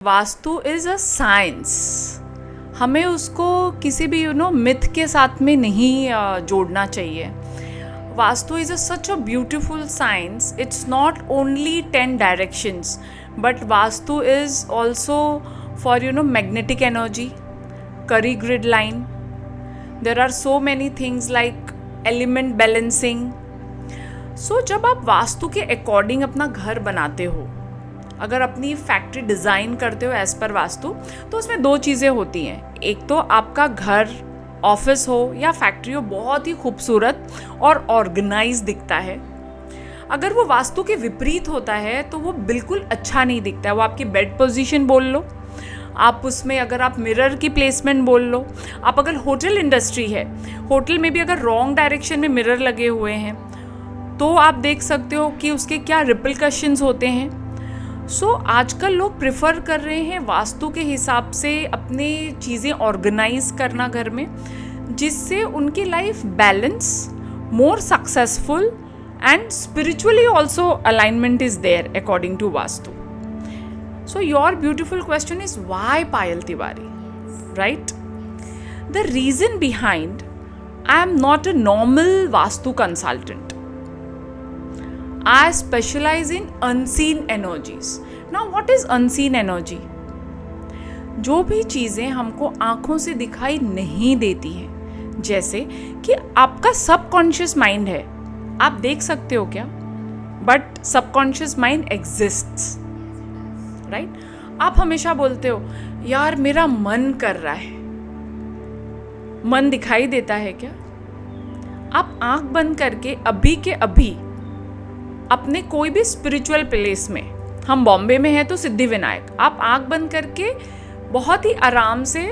Vastu is a science. हमें उसको किसी भी मिथ के साथ में नहीं जोड़ना चाहिए। Vastu is such a beautiful science. It's not only 10 directions but Vastu is also for magnetic energy, Curry grid line. There are so many things like element balancing. So जब आप वास्तु के अकॉर्डिंग अपना घर बनाते हो, अगर अपनी फैक्ट्री डिज़ाइन करते हो एज़ पर वास्तु, तो उसमें दो चीज़ें होती हैं। एक तो आपका घर, ऑफिस हो या फैक्ट्री हो, बहुत ही खूबसूरत और ऑर्गेनाइज दिखता है। अगर वो वास्तु के विपरीत होता है तो वो बिल्कुल अच्छा नहीं दिखता है। वो आपकी बेड पोजीशन बोल लो, आप उसमें अगर आप मिरर की प्लेसमेंट बोल लो, आप अगर होटल इंडस्ट्री है, होटल में भी अगर रॉन्ग डायरेक्शन में मिरर लगे हुए हैं तो आप देख सकते हो कि उसके क्या रिपरकशंस होते हैं। सो आजकल लोग प्रेफर कर रहे हैं वास्तु के हिसाब से अपने चीज़ें ऑर्गेनाइज करना घर में, जिससे उनकी life balance, more successful and spiritually also alignment is there according to vastu. So your beautiful question is why Payal Tiwari, right? The reason behind, I am not a normal Vastu consultant. I specialize in unseen energies. Now what is unseen energy? जो भी चीज़ें हमको आँखों से दिखाई नहीं देती हैं, जैसे कि आपका सबकॉन्शियस माइंड है, आप देख सकते हो क्या? But subconscious mind exists, right? आप हमेशा बोलते हो यार मेरा मन कर रहा है, मन दिखाई देता है क्या? आप आंख बंद करके अभी के अभी अपने कोई भी स्पिरिचुअल प्लेस में, हम बॉम्बे में हैं तो सिद्धि विनायक, आप आंख बंद करके बहुत ही आराम से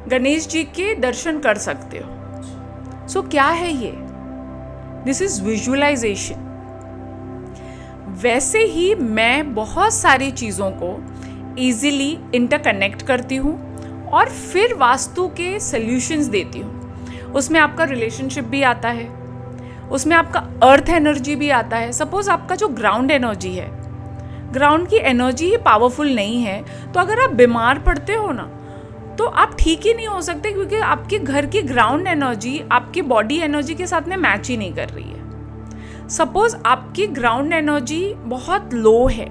गणेश जी के दर्शन कर सकते हो. सो क्या है ये? This is visualisation. वैसे ही मैं बहुत सारी चीज़ों को ईजिली इंटरकनेक्ट करती हूँ और फिर वास्तु के सल्यूशंस देती हूँ. उसमें आपका रिलेशनशिप भी आता है, उसमें आपका अर्थ एनर्जी भी आता है. सपोज आपका जो ग्राउंड एनर्जी है, ग्राउंड की एनर्जी ही पावरफुल नहीं है, तो अगर आप बीमार पड़ते हो ना, तो आप ठीक ही नहीं हो सकते, क्योंकि आपके घर की ग्राउंड एनर्जी आपकी बॉडी एनर्जी के साथ में मैच ही नहीं कर रही है. सपोज आपकी ग्राउंड एनर्जी बहुत लो है,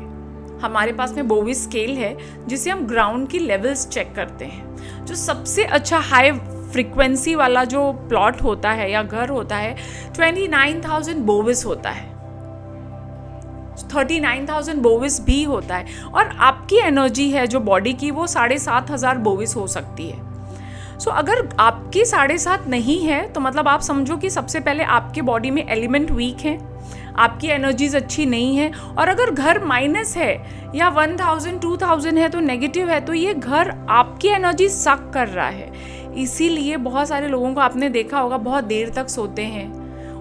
हमारे पास में बोवी स्केल है जिसे हम ग्राउंड की लेवल्स चेक करते हैं. जो सबसे अच्छा हाई फ्रीक्वेंसी वाला जो प्लॉट होता है या घर होता है, 29,000 बोविस होता है, 39,000 बोविस भी होता है. और आपकी एनर्जी है जो बॉडी की, वो 7,500 बोविस हो सकती है. सो अगर आपकी 7.5 नहीं है तो मतलब आप समझो कि सबसे पहले आपके बॉडी में एलिमेंट वीक हैं, आपकी एनर्जीज अच्छी नहीं है. और अगर घर माइनस है या 1,000 2,000 है तो नेगेटिव है, तो ये घर आपकी एनर्जी सक कर रहा है. इसीलिए बहुत सारे लोगों को आपने देखा होगा बहुत देर तक सोते हैं,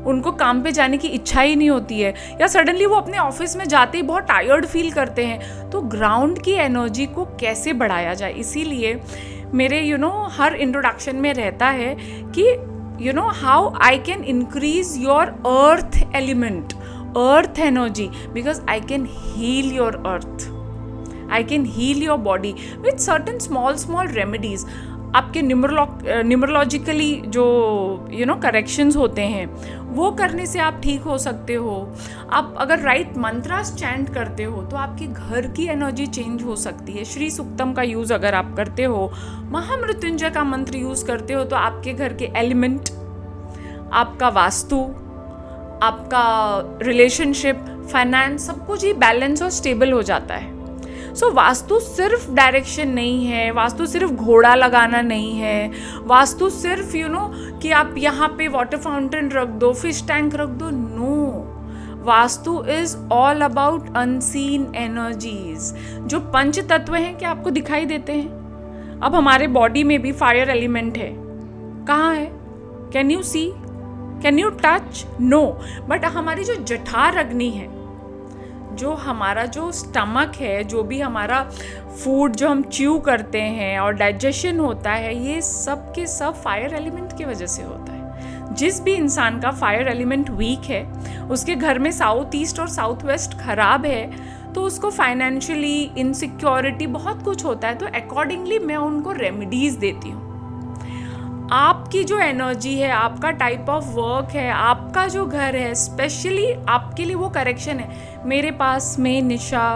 उनको काम पे जाने की इच्छा ही नहीं होती है, या सडनली वो अपने ऑफिस में जाते ही बहुत टायर्ड फील करते हैं. तो ग्राउंड की एनर्जी को कैसे बढ़ाया जाए, इसीलिए मेरे हर इंट्रोडक्शन में रहता है कि how I can increase your earth element, earth energy, because I can heal your earth, I can heal your body with certain small remedies. आपके न्यूमरोलॉजिकली जो करेक्शंस होते हैं, वो करने से आप ठीक हो सकते हो. आप अगर राइट मंत्रास चैंट करते हो तो आपके घर की एनर्जी चेंज हो सकती है. श्री सुक्तम का यूज़ अगर आप करते हो, महामृत्युंजय का मंत्र यूज़ करते हो, तो आपके घर के एलिमेंट, आपका वास्तु, आपका रिलेशनशिप, फाइनेंस, सब कुछ ही बैलेंस और स्टेबल हो जाता है. सो वास्तु सिर्फ डायरेक्शन नहीं है, वास्तु सिर्फ घोड़ा लगाना नहीं है, वास्तु सिर्फ कि आप यहाँ पे वाटर फाउंटेन रख दो, फिश टैंक रख दो. No, vastu is all about unseen energies. जो पंच तत्व हैं क्या आपको दिखाई देते हैं? अब हमारे बॉडी में भी फायर एलिमेंट है, कहाँ है? Can you see? Can you touch? No. But हमारी जो जठार अग्नि है, जो हमारा जो स्टमक है, जो भी हमारा फूड जो हम च्यू करते हैं और डाइजेशन होता है, ये सब के सब फायर एलिमेंट की वजह से होता है. जिस भी इंसान का फायर एलिमेंट वीक है, उसके घर में साउथ ईस्ट और साउथ वेस्ट खराब है, तो उसको फाइनेंशियली इनसिक्योरिटी बहुत कुछ होता है, तो अकॉर्डिंगली मैं उनको रेमेडीज़ देती हूँ। आपकी जो एनर्जी है, आपका टाइप ऑफ वर्क है, आपका जो घर है, स्पेशली आपके लिए वो करेक्शन है। मेरे पास में निशा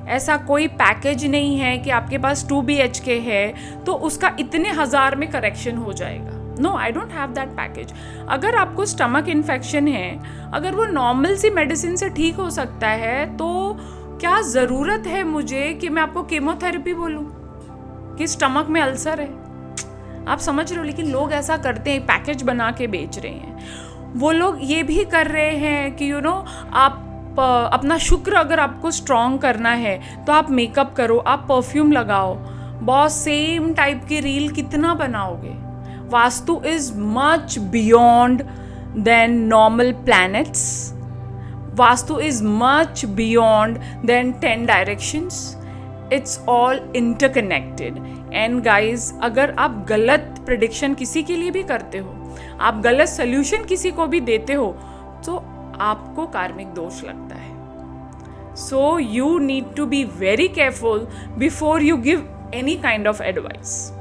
ऐसा कोई पैकेज नहीं है कि आपके पास 2 BHK है तो उसका इतने हज़ार में करेक्शन हो जाएगा। No, I don't have that package. अगर आपको स्टमक इन्फेक्शन है, अगर वो नॉर्मल सी मेडिसिन से ठीक हो सकता है, तो क्या ज़रूरत है मुझे कि मैं आपको कीमोथेरेपी बोलूँ कि स्टमक में अल्सर है? आप समझ रहे हो? लेकिन लोग ऐसा करते हैं, पैकेज बना के बेच रहे हैं। वो लोग ये भी कर रहे हैं कि आप अपना शुक्र अगर आपको स्ट्रॉन्ग करना है तो आप मेकअप करो, आप परफ्यूम लगाओ। बहुत सेम टाइप की रील कितना बनाओगे? Vastu is much beyond than normal planets. Vastu is much beyond than 10 directions. It's all interconnected. And guys, अगर आप गलत प्रिडिक्शन किसी के लिए भी करते हो, आप गलत सोल्यूशन किसी को भी देते हो, तो आपको कार्मिक दोष लगता है। So you need to be very careful before you give any kind of advice.